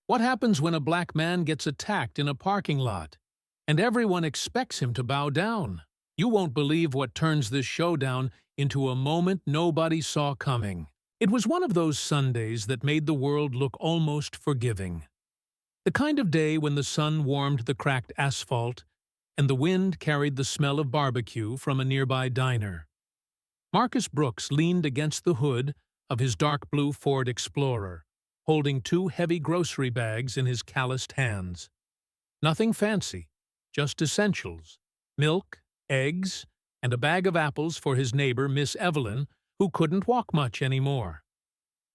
What happens when a black man gets attacked in a parking lot, and everyone expects him to bow down? You won't believe what turns this showdown into a moment nobody saw coming. It was one of those Sundays that made the world look almost forgiving. The kind of day when the sun warmed the cracked asphalt and the wind carried the smell of barbecue from a nearby diner. Marcus Brooks leaned against the hood of his dark blue Ford Explorer, holding two heavy grocery bags in his calloused hands. Nothing fancy, just essentials: milk, eggs, and a bag of apples for his neighbor, Miss Evelyn, who couldn't walk much anymore.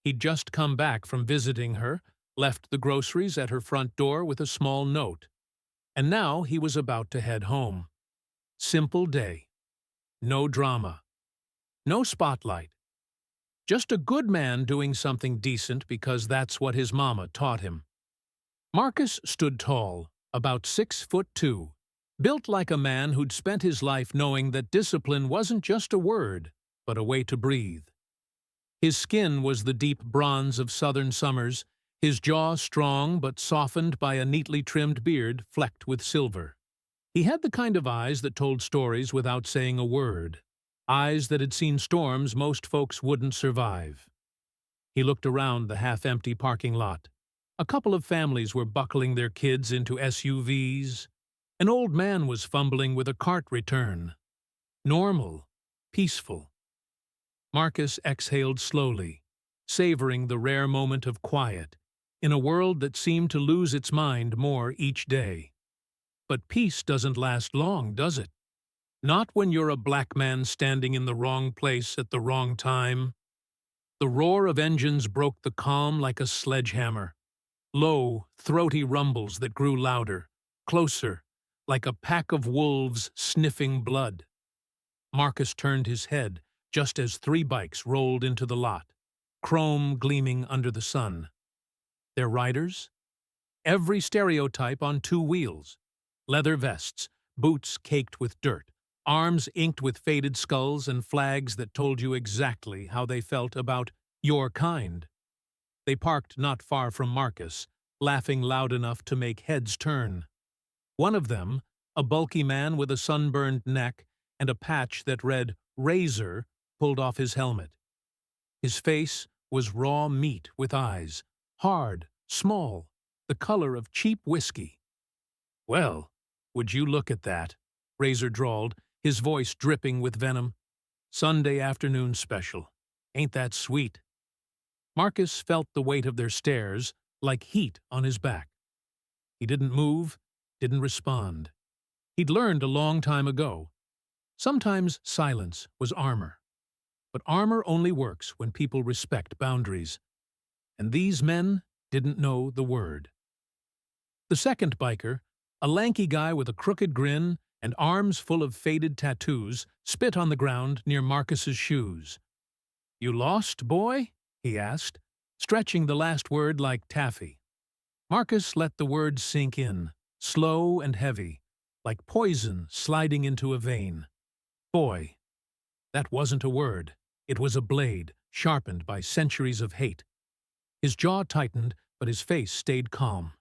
He'd just come back from visiting her, left the groceries at her front door with a small note, and now he was about to head home. Simple day. No drama. No spotlight. Just a good man doing something decent because that's what his mama taught him. Marcus stood tall, about 6'2", built like a man who'd spent his life knowing that discipline wasn't just a word, but a way to breathe. His skin was the deep bronze of southern summers, his jaw strong but softened by a neatly trimmed beard flecked with silver. He had the kind of eyes that told stories without saying a word, eyes that had seen storms most folks wouldn't survive. He looked around the half-empty parking lot. A couple of families were buckling their kids into SUVs. An old man was fumbling with a cart return. Normal, peaceful. Marcus exhaled slowly, savoring the rare moment of quiet in a world that seemed to lose its mind more each day. But peace doesn't last long, does it? Not when you're a black man standing in the wrong place at the wrong time. The roar of engines broke the calm like a sledgehammer. Low, throaty rumbles that grew louder, closer, like a pack of wolves sniffing blood. Marcus turned his head just as three bikes rolled into the lot, chrome gleaming under the sun. Their riders? Every stereotype on two wheels. Leather vests, boots caked with dirt, arms inked with faded skulls and flags that told you exactly how they felt about your kind. They parked not far from Marcus, laughing loud enough to make heads turn. One of them, a bulky man with a sunburned neck and a patch that read "Razor," pulled off his helmet. His face was raw meat with eyes, hard, small, the color of cheap whiskey. "Well, would you look at that?" Razor drawled, his voice dripping with venom. "Sunday afternoon special. Ain't that sweet?" Marcus felt the weight of their stares like heat on his back. He didn't move, didn't respond. He'd learned a long time ago. Sometimes silence was armor. But armor only works when people respect boundaries. And these men didn't know the word. The second biker, a lanky guy with a crooked grin and arms full of faded tattoos, spit on the ground near Marcus's shoes. "You lost, boy?" he asked, stretching the last word like taffy. Marcus let the word sink in, slow and heavy, like poison sliding into a vein. Boy. That wasn't a word. It was a blade, sharpened by centuries of hate. His jaw tightened, but his face stayed calm.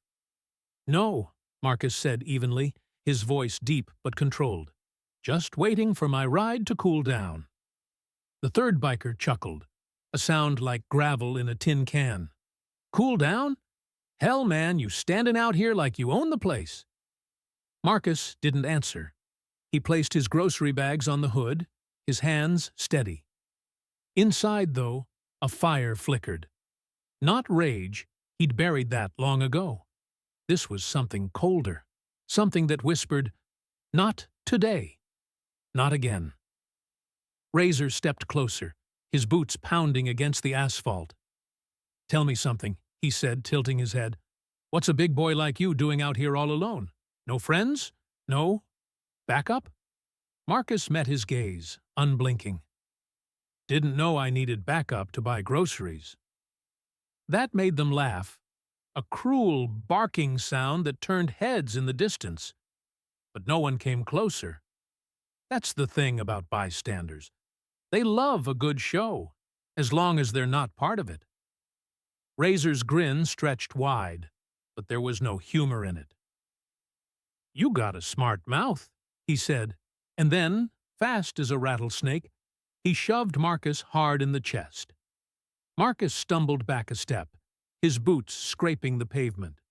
"No," Marcus said evenly, his voice deep but controlled. "Just waiting for my ride to cool down." The third biker chuckled, a sound like gravel in a tin can. "Cool down? Hell, man, you standing out here like you own the place." Marcus didn't answer. He placed his grocery bags on the hood, his hands steady. Inside, though, a fire flickered. Not rage, he'd buried that long ago. This was something colder, something that whispered, "Not today. Not again." Razor stepped closer, his boots pounding against the asphalt. "Tell me something," he said, tilting his head. "What's a big boy like you doing out here all alone? No friends? No backup?" Marcus met his gaze, unblinking. "Didn't know I needed backup to buy groceries." That made them laugh, a cruel, barking sound that turned heads in the distance. But no one came closer. That's the thing about bystanders. They love a good show, as long as they're not part of it. Razor's grin stretched wide. but there was no humor in it. "You got a smart mouth," he said, and then, fast as a rattlesnake, he shoved Marcus hard in the chest. Marcus stumbled back a step, his boots scraping the pavement,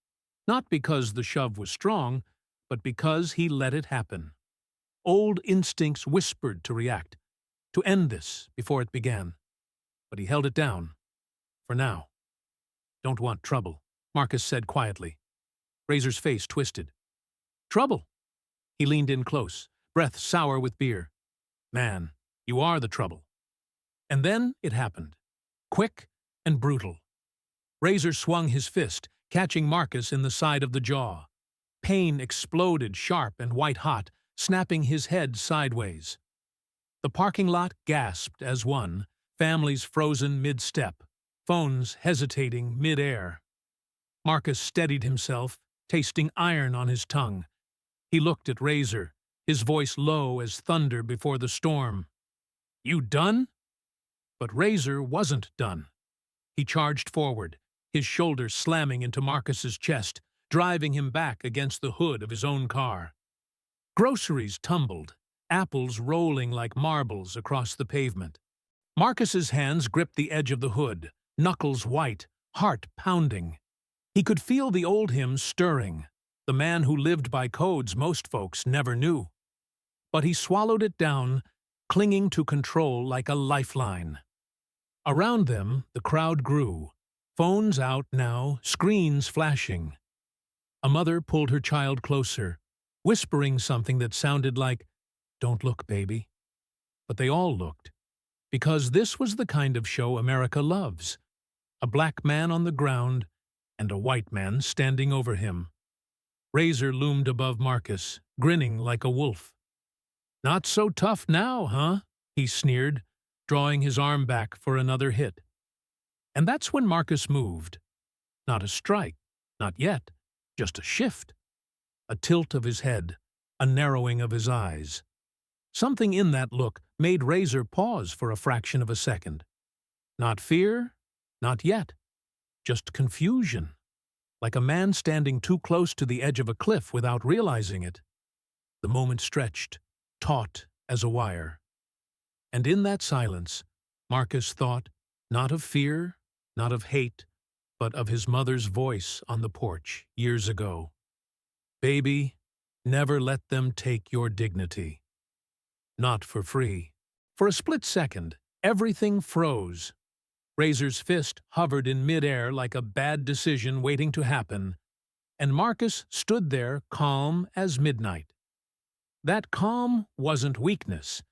not because the shove was strong, but because he let it happen. Old instincts whispered to react, to end this before it began. But he held it down, for now. "Don't want trouble," Marcus said quietly. Razor's face twisted. "Trouble?" He leaned in close, breath sour with beer. "Man, you are the trouble." And then it happened. Quick and brutal. Razor swung his fist, catching Marcus in the side of the jaw. Pain exploded sharp and white-hot, snapping his head sideways. The parking lot gasped as one, families frozen mid-step, phones hesitating mid-air. Marcus steadied himself, tasting iron on his tongue. He looked at Razor, his voice low as thunder before the storm. "You done?" But Razor wasn't done. He charged forward, his shoulders slamming into Marcus's chest, driving him back against the hood of his own car. Groceries tumbled, apples rolling like marbles across the pavement. Marcus's hands gripped the edge of the hood, knuckles white, heart pounding. He could feel the old him stirring, the man who lived by codes most folks never knew. But he swallowed it down, clinging to control like a lifeline. Around them, the crowd grew, phones out now, screens flashing. A mother pulled her child closer, whispering something that sounded like, "Don't look, baby." But they all looked, because this was the kind of show America loves. A black man on the ground and a white man standing over him. Razor loomed above Marcus, grinning like a wolf. "Not so tough now, huh?" he sneered, drawing his arm back for another hit. And that's when Marcus moved. Not a strike, not yet, just a shift. A tilt of his head, a narrowing of his eyes. Something in that look made Razor pause for a fraction of a second. Not fear, not yet, just confusion, like a man standing too close to the edge of a cliff without realizing it. The moment stretched, taut as a wire. And in that silence, Marcus thought, not of fear, not of hate, but of his mother's voice on the porch years ago. "Baby, never let them take your dignity." Not for free. For a split second, everything froze. Razor's fist hovered in midair like a bad decision waiting to happen, and Marcus stood there calm as midnight. That calm wasn't weakness.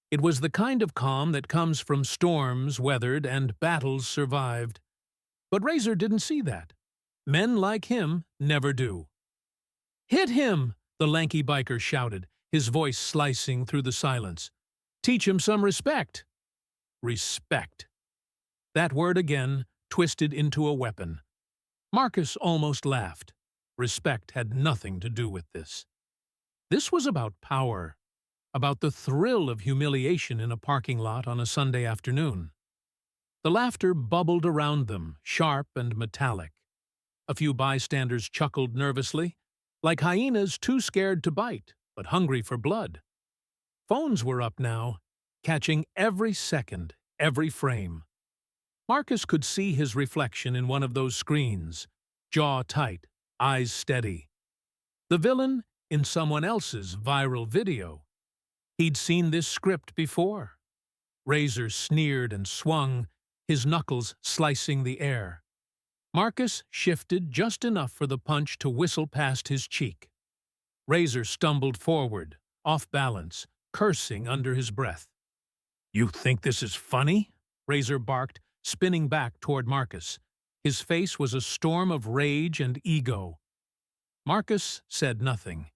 It was the kind of calm that comes from storms weathered and battles survived. But Razor didn't see that. Men like him never do. "Hit him!" the lanky biker shouted, his voice slicing through the silence. "Teach him some respect." Respect. That word again, twisted into a weapon. Marcus almost laughed. Respect had nothing to do with this. This was about power, about the thrill of humiliation in a parking lot on a Sunday afternoon. The laughter bubbled around them, sharp and metallic. A few bystanders chuckled nervously, like hyenas too scared to bite, but hungry for blood. Phones were up now, catching every second, every frame. Marcus could see his reflection in one of those screens, jaw tight, eyes steady. The villain in someone else's viral video. He'd seen this script before. Razor sneered and swung, his knuckles slicing the air. Marcus shifted just enough for the punch to whistle past his cheek. Razor stumbled forward, off balance, cursing under his breath. "You think this is funny?" Razor barked, spinning back toward Marcus. His face was a storm of rage and ego. Marcus said nothing.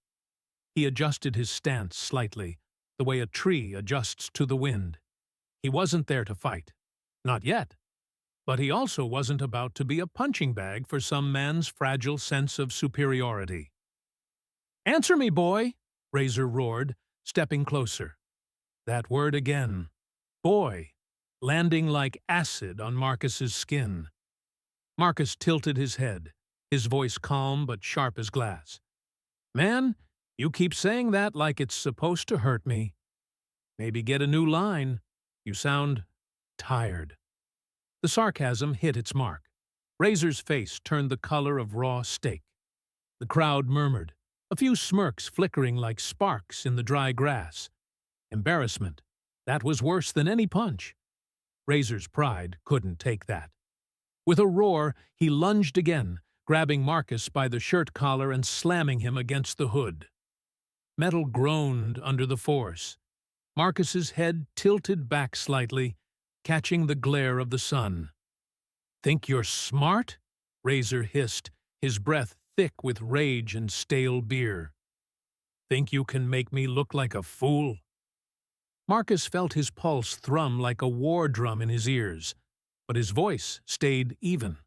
He adjusted his stance slightly, the way a tree adjusts to the wind. He wasn't there to fight. Not yet. But he also wasn't about to be a punching bag for some man's fragile sense of superiority. "Answer me, boy!" Razor roared, stepping closer. That word again. Boy, landing like acid on Marcus's skin. Marcus tilted his head, his voice calm but sharp as glass. "Man, you keep saying that like it's supposed to hurt me. Maybe get a new line. You sound tired." The sarcasm hit its mark. Razor's face turned the color of raw steak. The crowd murmured, a few smirks flickering like sparks in the dry grass. Embarrassment. That was worse than any punch. Razor's pride couldn't take that. With a roar, he lunged again, grabbing Marcus by the shirt collar and slamming him against the hood. Metal groaned under the force. Marcus's head tilted back slightly, catching the glare of the sun. "Think you're smart?" Razor hissed, his breath thick with rage and stale beer. "Think you can make me look like a fool?" Marcus felt his pulse thrum like a war drum in his ears, but his voice stayed even.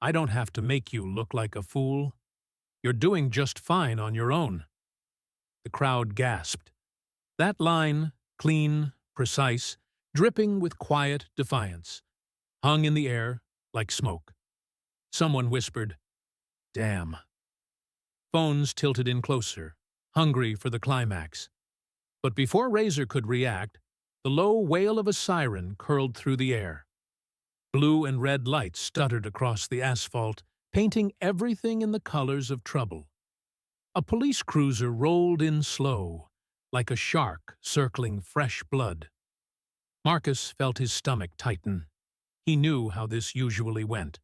"I don't have to make you look like a fool. You're doing just fine on your own." The crowd gasped. That line, clean, precise, dripping with quiet defiance, hung in the air like smoke. Someone whispered, "Damn." Phones tilted in closer, hungry for the climax. But before Razor could react, the low wail of a siren curled through the air. Blue and red lights stuttered across the asphalt, painting everything in the colors of trouble. A police cruiser rolled in slow, like a shark circling fresh blood. Marcus felt his stomach tighten. He knew how this usually went.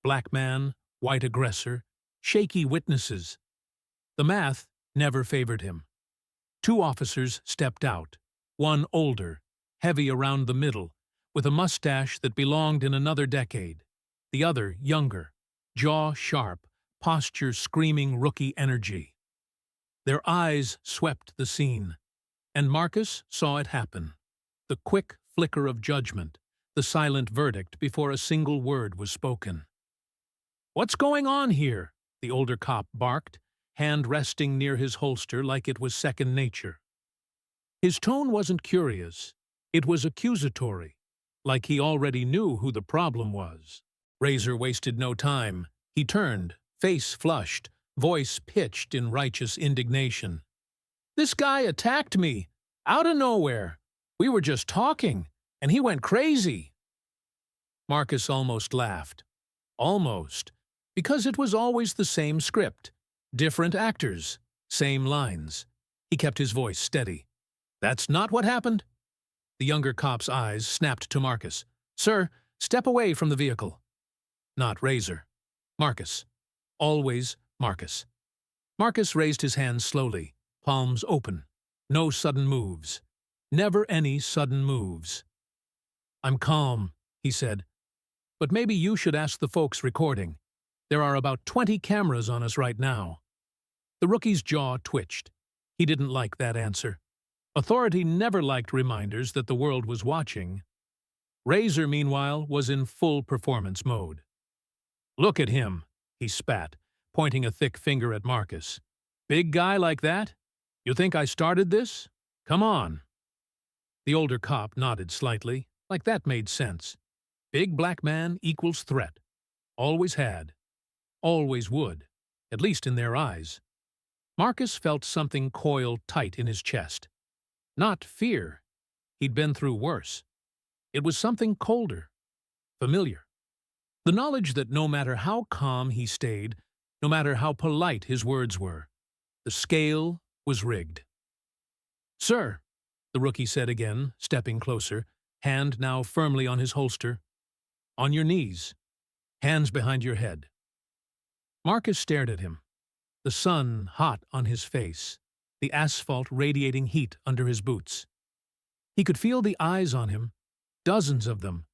Black man, white aggressor, shaky witnesses. The math never favored him. Two officers stepped out, one older, heavy around the middle, with a mustache that belonged in another decade. The other younger, jaw sharp, posture screaming rookie energy. Their eyes swept the scene, and Marcus saw it happen. The quick flicker of judgment, the silent verdict before a single word was spoken. "What's going on here?" the older cop barked, hand resting near his holster like it was second nature. His tone wasn't curious. It was accusatory, like he already knew who the problem was. Razor wasted no time. He turned, face flushed, voice pitched in righteous indignation. "This guy attacked me, out of nowhere. We were just talking, and he went crazy." Marcus almost laughed. Almost, because it was always the same script. Different actors, same lines. He kept his voice steady. "That's not what happened." The younger cop's eyes snapped to Marcus. "Sir, step away from the vehicle." Not Razor. Marcus. Always Marcus. Marcus raised his hands slowly, palms open. No sudden moves. Never any sudden moves. "I'm calm," he said. "But maybe you should ask the folks recording. There are about 20 cameras on us right now." The rookie's jaw twitched. He didn't like that answer. Authority never liked reminders that the world was watching. Razor, meanwhile, was in full performance mode. "Look at him," he spat, pointing a thick finger at Marcus. "Big guy like that? You think I started this? Come on." The older cop nodded slightly, like that made sense. Big black man equals threat. Always had. Always would, at least in their eyes. Marcus felt something coil tight in his chest. Not fear. He'd been through worse. It was something colder, familiar. The knowledge that no matter how calm he stayed, no matter how polite his words were, the scale was rigged. "Sir," the rookie said again, stepping closer, hand now firmly on his holster. "On your knees. Hands behind your head." Marcus stared at him, the sun hot on his face, the asphalt radiating heat under his boots. He could feel the eyes on him, dozens of them,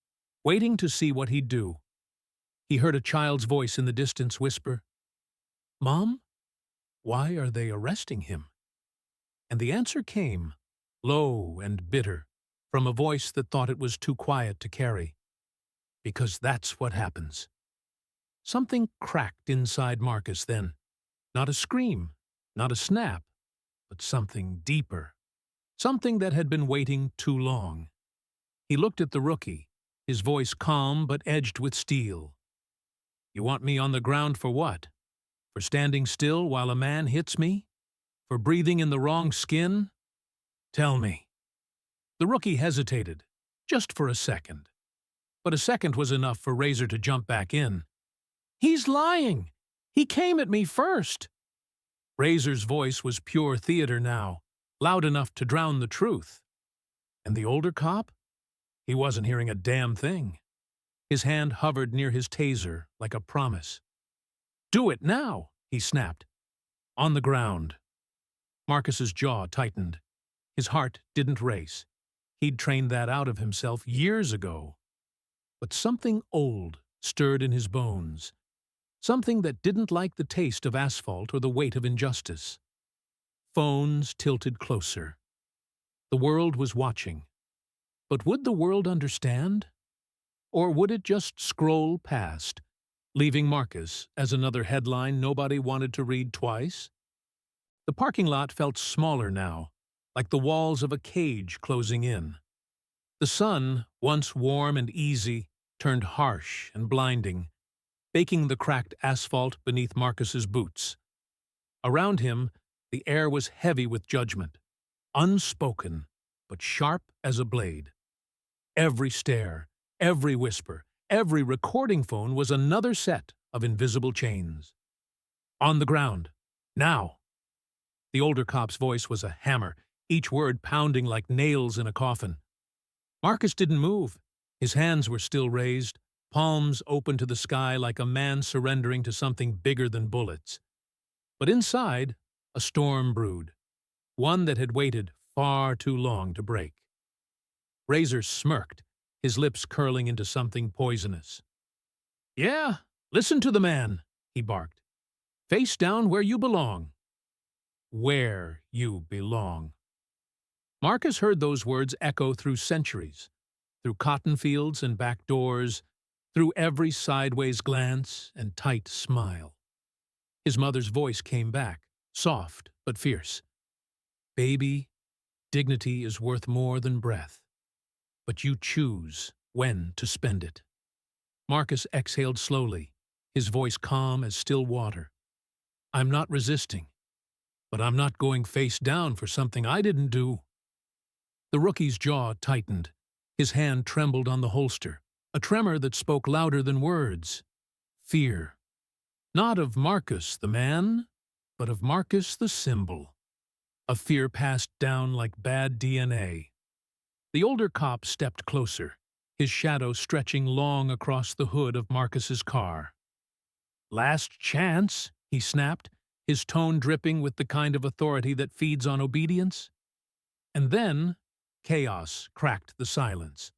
waiting to see what he'd do. He heard a child's voice in the distance whisper, "Mom, why are they arresting him?" And the answer came, low and bitter, from a voice that thought it was too quiet to carry. "Because that's what happens." Something cracked inside Marcus then. Not a scream, not a snap, but something deeper. Something that had been waiting too long. He looked at the rookie, his voice calm but edged with steel. You want me on the ground for what? For standing still while a man hits me? For breathing in the wrong skin? Tell me." The rookie hesitated, just for a second. But a second was enough for Razor to jump back in. "He's lying! He came at me first!" Razor's voice was pure theater now, loud enough to drown the truth. And the older cop? He wasn't hearing a damn thing. His hand hovered near his taser like a promise. "Do it now!" he snapped. On the ground. Marcus's jaw tightened. His heart didn't race. He'd trained that out of himself years ago. But something old stirred in his bones. Something that didn't like the taste of asphalt or the weight of injustice. Phones tilted closer. The world was watching. But would the world understand? Or would it just scroll past, leaving Marcus as another headline nobody wanted to read twice? The parking lot felt smaller now, like the walls of a cage closing in. The sun, once warm and easy, turned harsh and blinding, baking the cracked asphalt beneath Marcus's boots. Around him, the air was heavy with judgment, unspoken, but sharp as a blade. Every stare, every whisper, every recording phone was another set of invisible chains. On the ground. Now. The older cop's voice was a hammer, each word pounding like nails in a coffin. Marcus didn't move. His hands were still raised, palms open to the sky like a man surrendering to something bigger than bullets. But inside, a storm brewed, one that had waited far too long to break. Razor smirked, his lips curling into something poisonous. "Yeah, listen to the man," he barked. "Face down where you belong." Where you belong. Marcus heard those words echo through centuries, through cotton fields and back doors, through every sideways glance and tight smile. His mother's voice came back, soft but fierce. "Baby, dignity is worth more than breath, but you choose when to spend it." Marcus exhaled slowly, his voice calm as still water. "I'm not resisting, but I'm not going face down for something I didn't do." The rookie's jaw tightened. His hand trembled on the holster, a tremor that spoke louder than words. Fear. Not of Marcus the man, but of Marcus the symbol. A fear passed down like bad DNA. The older cop stepped closer, his shadow stretching long across the hood of Marcus's car. "Last chance," he snapped, his tone dripping with the kind of authority that feeds on obedience. And then, chaos cracked the silence.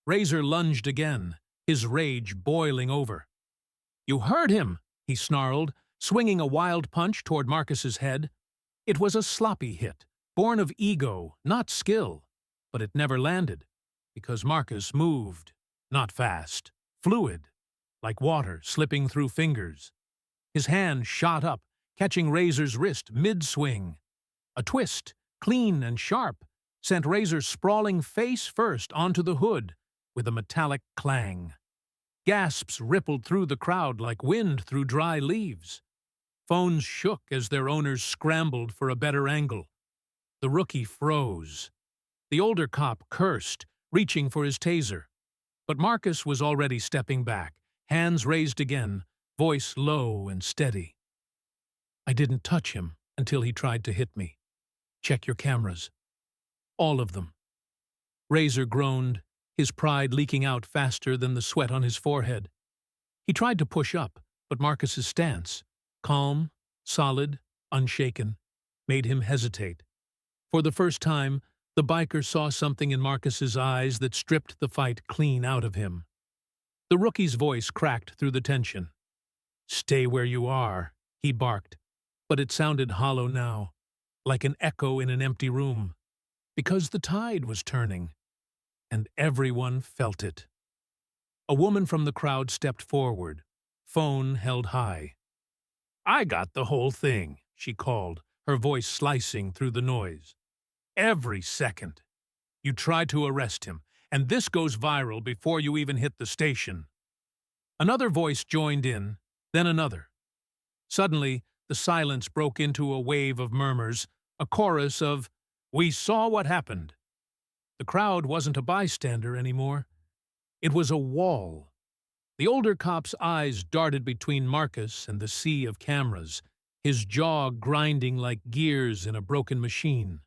Razor lunged again, his rage boiling over. "You heard him," he snarled, swinging a wild punch toward Marcus's head. It was a sloppy hit, born of ego, not skill, but it never landed, because Marcus moved, not fast, fluid, like water slipping through fingers. His hand shot up, catching Razor's wrist mid-swing. A twist, clean and sharp, sent Razor sprawling face first onto the hood with a metallic clang. Gasps rippled through the crowd like wind through dry leaves. Phones shook as their owners scrambled for a better angle. The rookie froze. The older cop cursed, reaching for his taser. But Marcus was already stepping back, hands raised again, voice low and steady. "I didn't touch him until he tried to hit me. Check your cameras. All of them." Razor groaned, his pride leaking out faster than the sweat on his forehead. He tried to push up, but Marcus's stance, calm, solid, unshaken, made him hesitate. For the first time, the biker saw something in Marcus's eyes that stripped the fight clean out of him. The rookie's voice cracked through the tension. "Stay where you are," he barked, but it sounded hollow now, like an echo in an empty room, because the tide was turning, and everyone felt it. A woman from the crowd stepped forward, phone held high. "I got the whole thing," she called, her voice slicing through the noise. "Every second. You tried to arrest him, and this goes viral before you even hit the station." Another voice joined in, then another. Suddenly, the silence broke into a wave of murmurs, a chorus of, "We saw what happened." The crowd wasn't a bystander anymore. It was a wall. The older cop's eyes darted between Marcus and the sea of cameras, his jaw grinding like gears in a broken machine.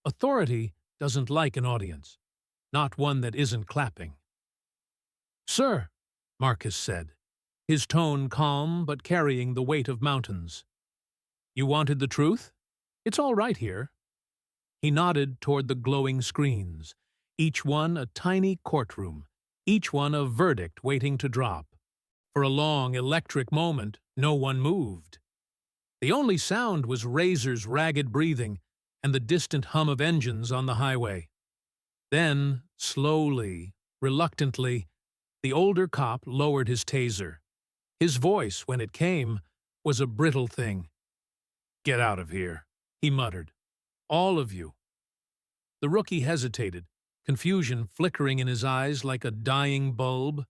Authority doesn't like an audience, not one that isn't clapping. "Sir," Marcus said, his tone calm but carrying the weight of mountains. "You wanted the truth? It's all right here." He nodded toward the glowing screens, each one a tiny courtroom, each one a verdict waiting to drop. For a long, electric moment, no one moved. The only sound was Razor's ragged breathing and the distant hum of engines on the highway. Then, slowly, reluctantly, the older cop lowered his taser. His voice, when it came, was a brittle thing. "Get out of here," he muttered. "All of you." The rookie hesitated, confusion flickering in his eyes like a dying bulb.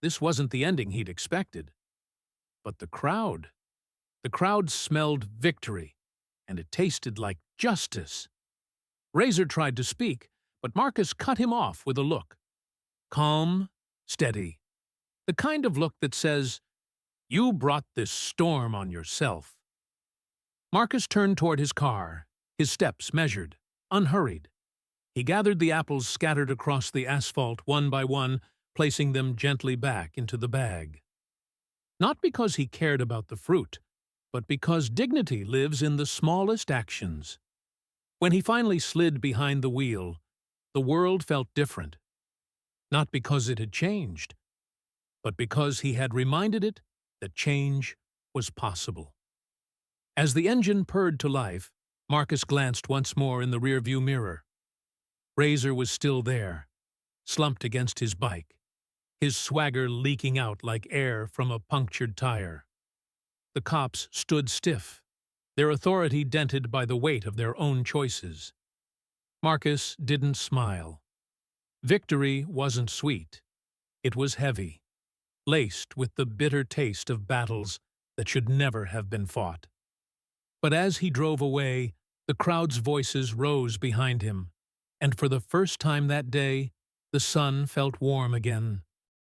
This wasn't the ending he'd expected. But the crowd smelled victory, and it tasted like justice. Razor tried to speak, but Marcus cut him off with a look. Calm, steady. The kind of look that says, "You brought this storm on yourself." Marcus turned toward his car, his steps measured, unhurried. He gathered the apples scattered across the asphalt one by one, placing them gently back into the bag. Not because he cared about the fruit, but because dignity lives in the smallest actions. When he finally slid behind the wheel, the world felt different. Not because it had changed, but because he had reminded it that change was possible. As the engine purred to life, Marcus glanced once more in the rearview mirror. Razor was still there, slumped against his bike, his swagger leaking out like air from a punctured tire. The cops stood stiff, their authority dented by the weight of their own choices. Marcus didn't smile. Victory wasn't sweet. It was heavy, laced with the bitter taste of battles that should never have been fought. But as he drove away, the crowd's voices rose behind him, and for the first time that day, the sun felt warm again.